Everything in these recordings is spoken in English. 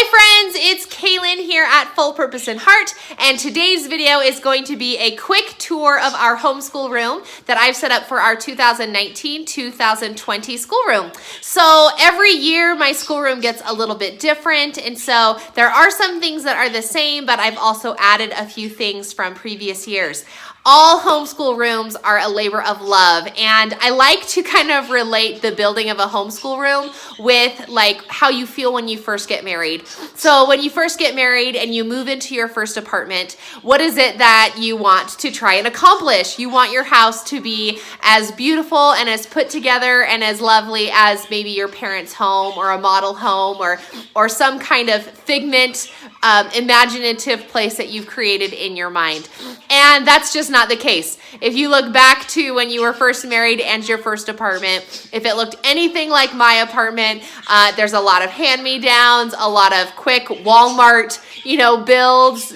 Hi friends, it's Kaylin here at Full Purpose and Heart, and today's video is going to be a quick tour of our homeschool room that I've set up for our 2019-2020 schoolroom. So every year my schoolroom gets a little bit different, and so there are some things that are the same, but I've also added a few things from previous years. All homeschool rooms are a labor of love, and I like to kind of relate the building of a homeschool room with like how you feel when you first get married. So when you first get married and you move into your first apartment, what is it that you want to try and accomplish? You want your house to be as beautiful and as put together and as lovely as maybe your parents' home or a model home or some kind of figment, imaginative place that you've created in your mind. And that's just not the case. If you look back to when you were first married and your first apartment, if it looked anything like my apartment, there's a lot of hand-me-downs, a lot of quick Walmart,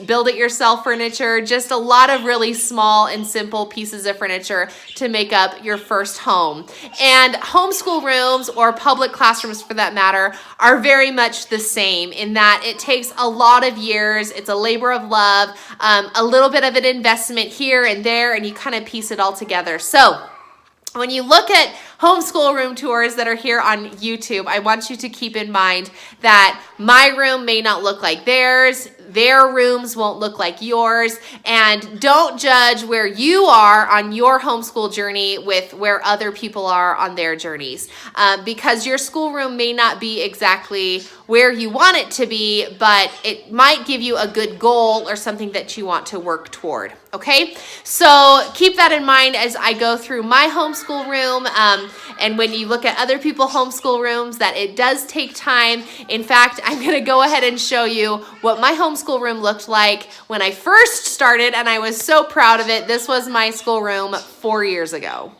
build it yourself furniture, just a lot of really small and simple pieces of furniture to make up your first home. And homeschool rooms, or public classrooms for that matter, are very much the same in that it takes a lot of years. It's a labor of love, a little bit of an investment here and there, and you kind of piece it all together. So when you look at homeschool room tours that are here on YouTube, I want you to keep in mind that my room may not look like theirs, their rooms won't look like yours, and don't judge where you are on your homeschool journey with where other people are on their journeys, because your schoolroom may not be exactly where you want it to be, but it might give you a good goal or something that you want to work toward. Okay, so keep that in mind as I go through my homeschool room, and when you look at other people's homeschool rooms, that it does take time. In fact, I'm going to go ahead and show you what my homeschool room looked like when I first started, and I was so proud of it. This was my schoolroom 4 years ago.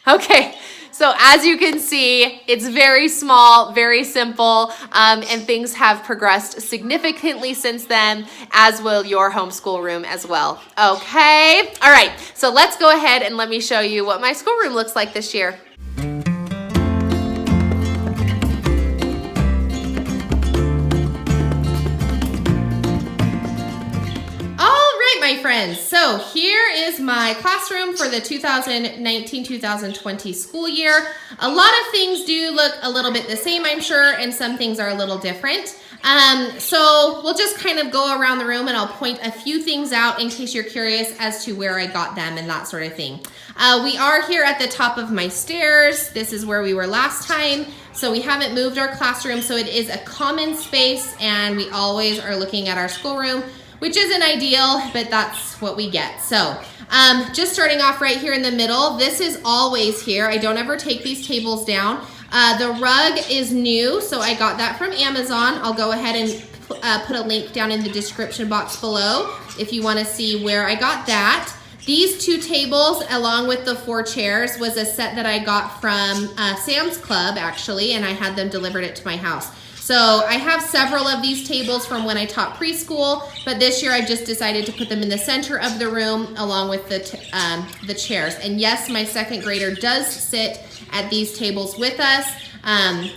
Okay. So as you can see, it's very small, very simple, and things have progressed significantly since then, as will your homeschool room as well. Okay, all right, so let's go ahead and let me show you what my schoolroom looks like this year. My friends, so here is my classroom for the 2019-2020 school year. A lot of things do look a little bit the same, I'm sure, and some things are a little different. So we'll just kind of go around the room and I'll point a few things out in case you're curious as to where I got them and that sort of thing. We are here at the top of my stairs. This is where we were last time. So we haven't moved our classroom, so it is a common space, and we always are looking at our schoolroom, which isn't ideal, but that's what we get. So just starting off right here in the middle, this is always here. I don't ever take these tables down. The rug is new, so I got that from Amazon. I'll go ahead and put a link down in the description box below if you wanna see where I got that. These 2 tables, along with the 4 chairs, was a set that I got from Sam's Club, actually, and I had them delivered it to my house. So I have several of these tables from when I taught preschool, but this year I just decided to put them in the center of the room along with the chairs. And yes, my 2nd grader does sit at these tables with us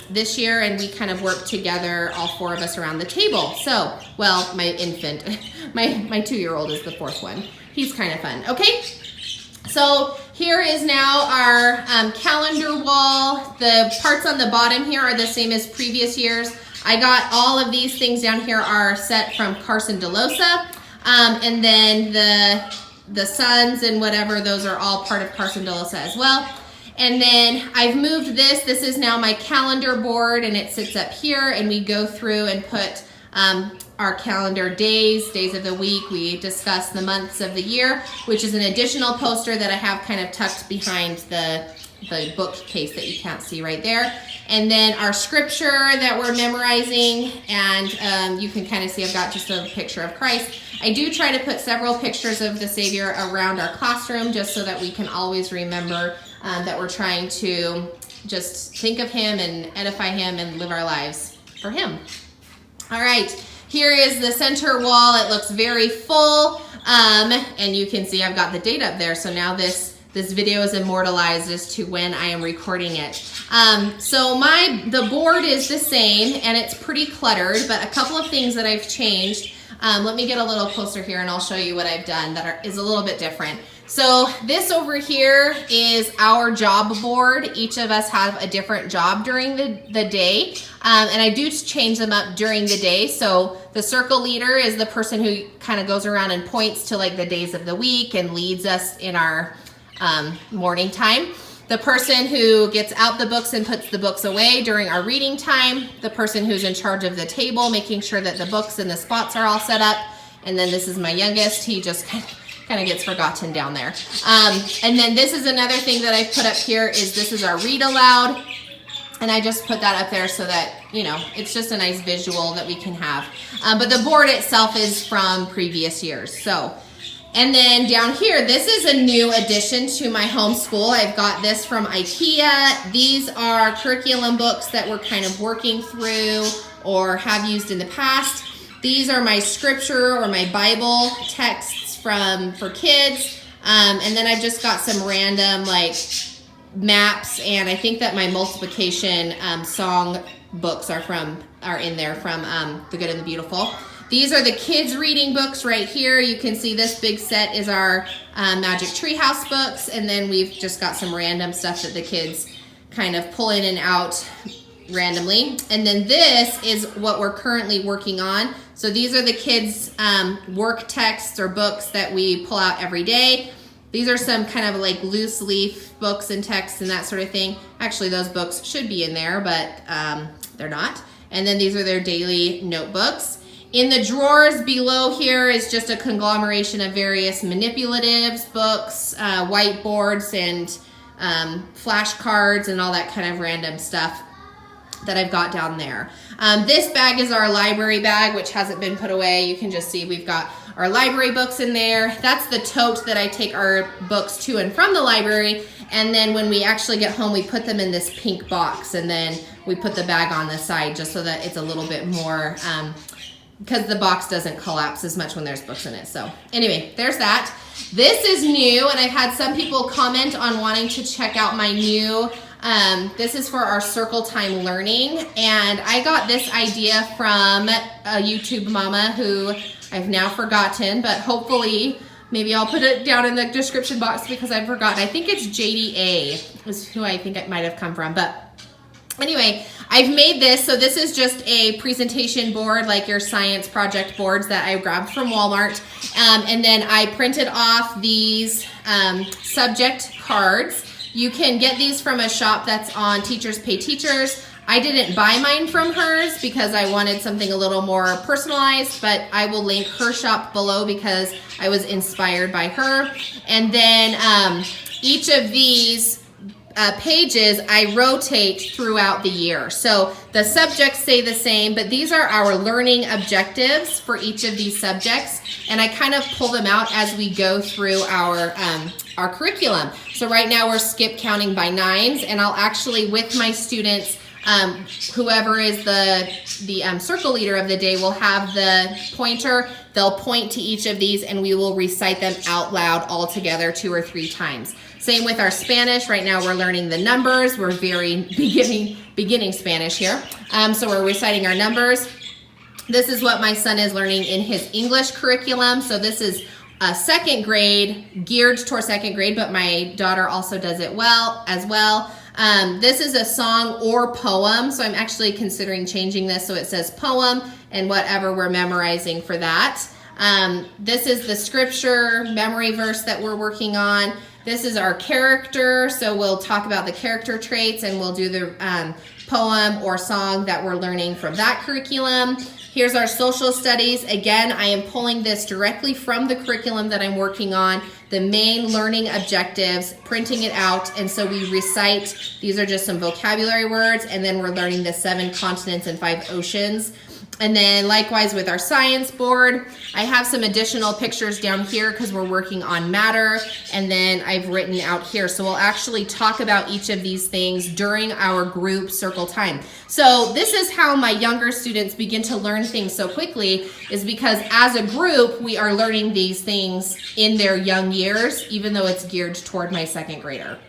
this year, and we kind of work together, all 4 of us around the table. So, well, my infant, my 2-year-old is the 4th one. He's kind of fun. Okay. So here is now our calendar wall. The parts on the bottom here are the same as previous years. I got all of these things down here are set from Carson DeLosa, and then the suns and whatever, those are all part of Carson DeLosa as well. And then I've moved this. This is now my calendar board, and it sits up here, and we go through and put our calendar days of the week. We discuss the months of the year, which is an additional poster that I have kind of tucked behind the bookcase that you can't see right there. And then our scripture that we're memorizing, and you can kind of see I've got just a picture of Christ. I do try to put several pictures of the Savior around our classroom just so that we can always remember that we're trying to just think of Him and edify Him and live our lives for Him. All right. Here is the center wall. It looks very full, and you can see I've got the date up there. So now this this video is immortalized as to when I am recording it. So the board is the same and it's pretty cluttered, but a couple of things that I've changed. Let me get a little closer here and I'll show you what I've done that is a little bit different. So this over here is our job board. Each of us have a different job during the day. And I do change them up during the day. So the circle leader is the person who kind of goes around and points to like the days of the week and leads us in our morning time. The person who gets out the books and puts the books away during our reading time. The person who's in charge of the table, making sure that the books and the spots are all set up. And then this is my youngest. He just kind of gets forgotten down there. And then this is another thing that I've put up here is this is our read aloud. And I just put that up there so that, you know, it's just a nice visual that we can have. But the board itself is from previous years. So, and then down here, this is a new addition to my homeschool. I've got this from IKEA. These are curriculum books that we're kind of working through or have used in the past. These are my scripture or my Bible texts for kids. And then I've just got some random like maps, and I think that my multiplication song books are in there from The Good and the Beautiful. These are the kids reading books right here. You can see this big set is our Magic Treehouse books, and then we've just got some random stuff that the kids kind of pull in and out randomly. And then this is what we're currently working on. So these are the kids work texts or books that we pull out every day. These are some kind of like loose leaf books and texts and that sort of thing. Actually, those books should be in there, but they're not. And then these are their daily notebooks. In the drawers below here is just a conglomeration of various manipulatives, books, whiteboards, and flashcards and all that kind of random stuff that I've got down there. This bag is our library bag, which hasn't been put away. You can just see we've got our library books in there. That's the tote that I take our books to and from the library. And then when we actually get home, we put them in this pink box, and then we put the bag on the side just so that it's a little bit more, because the box doesn't collapse as much when there's books in it. So anyway, there's that. This is new, and I've had some people comment on wanting to check out my new, this is for our circle time learning. And I got this idea from a YouTube mama who I've now forgotten, but hopefully maybe I'll put it down in the description box because I've forgotten. I think it's JDA is who I think it might have come from. But anyway, I've made this. So this is just a presentation board, like your science project boards that I grabbed from Walmart. And then I printed off these subject cards. You can get these from a shop that's on Teachers Pay Teachers. I didn't buy mine from hers because I wanted something a little more personalized, but I will link her shop below because I was inspired by her. And then each of these pages I rotate throughout the year. So the subjects stay the same, but these are our learning objectives for each of these subjects. And I kind of pull them out as we go through our curriculum. So right now we're skip counting by nines, and I'll actually, with my students, whoever is the circle leader of the day will have the pointer. They'll point to each of these and we will recite them out loud all together 2 or 3 times. Same with our Spanish. Right now we're learning the numbers. We're very beginning Spanish here. So we're reciting our numbers. This is what my son is learning in his English curriculum. So this is second grade, geared toward second grade, but my daughter also does it as well. This is a song or poem, so I'm actually considering changing this so it says poem and whatever we're memorizing for that. This is the scripture memory verse that we're working on. This is our character, so we'll talk about the character traits and we'll do the poem or song that we're learning from that curriculum. Here's our social studies. Again, I am pulling this directly from the curriculum that I'm working on, the main learning objectives, printing it out, and so we recite. These are just some vocabulary words, and then we're learning the 7 continents and 5 oceans. And then likewise with our science board, I have some additional pictures down here because we're working on matter, and then I've written out here. So we'll actually talk about each of these things during our group circle time. So this is how my younger students begin to learn things so quickly, is because as a group, we are learning these things in their young years, even though it's geared toward my second grader.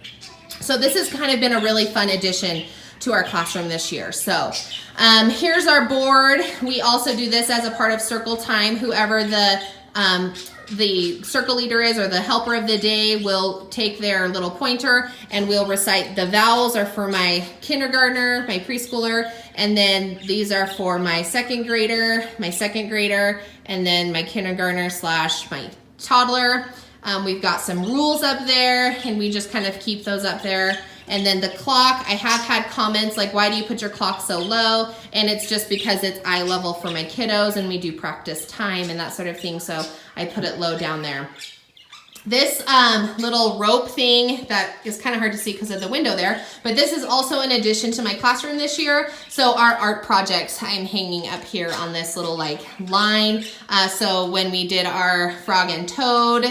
So this has kind of been a really fun addition to our classroom this year. So here's our board. We also do this as a part of circle time. Whoever the circle leader is, or the helper of the day, will take their little pointer and we'll recite. The vowels are for my kindergartner, my preschooler, and then these are for my second grader, and then my kindergartner / my toddler. We've got some rules up there, and we just kind of keep those up there. And then the clock, I have had comments like, why do you put your clock so low? And it's just because it's eye level for my kiddos, and we do practice time and that sort of thing, so I put it low down there. This little rope thing that is kind of hard to see because of the window there, but this is also an addition to my classroom this year. So our art projects I'm hanging up here on this little like line. So when we did our frog and toad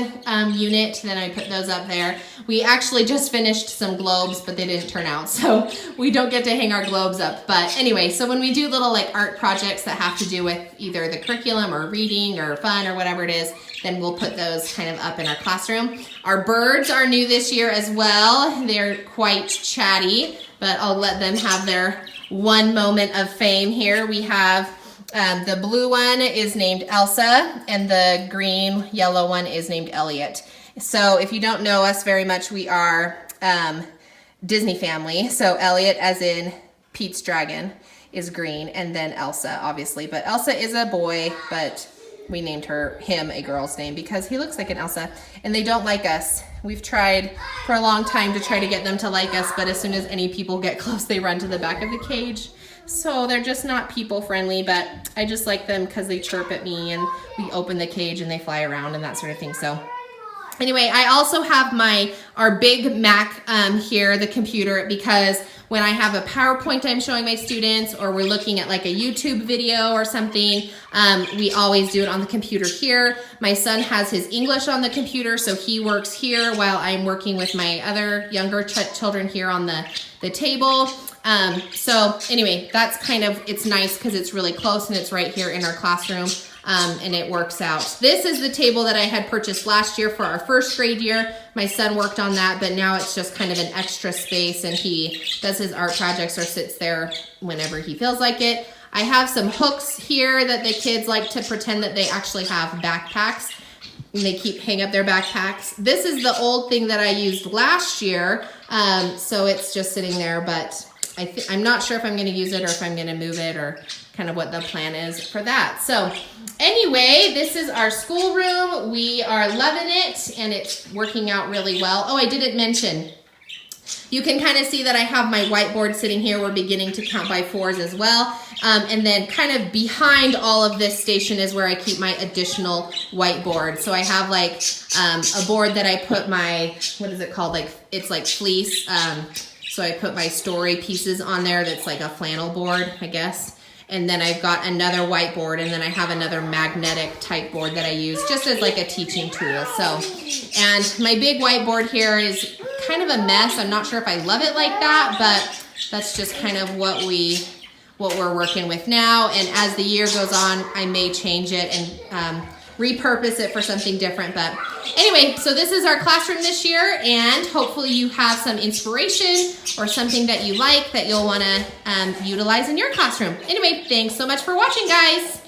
unit, then I put those up there. We actually just finished some globes, but they didn't turn out, so we don't get to hang our globes up. But anyway, so when we do little like art projects that have to do with either the curriculum or reading or fun or whatever it is, then we'll put those kind of up in our classroom. Our birds are new this year as well. They're quite chatty, but I'll let them have their one moment of fame here. We have the blue one is named Elsa, and the green yellow one is named Elliot. So if you don't know us very much, we are Disney family. So Elliot, as in Pete's dragon, is green, and then Elsa, obviously. But Elsa is a boy, but we named him a girl's name because he looks like an Elsa, and they don't like us. We've tried for a long time to try to get them to like us, but as soon as any people get close, they run to the back of the cage. So they're just not people friendly, but I just like them because they chirp at me, and we open the cage and they fly around and that sort of thing. So anyway, I also have our big Mac here, the computer, because when I have a PowerPoint I'm showing my students, or we're looking at like a YouTube video or something, we always do it on the computer here. My son has his English on the computer, so he works here while I'm working with my other younger children here on the table. So anyway, that's kind of, it's nice because it's really close and it's right here in our classroom. And it works out. This is the table that I had purchased last year for our first grade year. My son worked on that, but now it's just kind of an extra space, and he does his art projects or sits there whenever he feels like it. I have some hooks here that the kids like to pretend that they actually have backpacks, and they keep hang up their backpacks. This is the old thing that I used last year, so it's just sitting there, but I'm not sure if I'm going to use it or if I'm going to move it, or kind of what the plan is for that. So anyway, this is our schoolroom. We are loving it, and it's working out really well. Oh, I didn't mention, you can kind of see that I have my whiteboard sitting here. We're beginning to count by 4s as well. And then kind of behind all of this station is where I keep my additional whiteboard. So I have like a board that I put my, what is it called? Like, it's like fleece. So I put my story pieces on there. That's like a flannel board, I guess. And then I've got another whiteboard, and then I have another magnetic type board that I use just as like a teaching tool. So, and my big whiteboard here is kind of a mess. I'm not sure if I love it like that, but that's just kind of what we're working with now. And as the year goes on, I may change it and repurpose it for something different. But anyway, so this is our classroom this year, and hopefully you have some inspiration or something that you like that you'll want to utilize in your classroom. Anyway, thanks so much for watching, guys.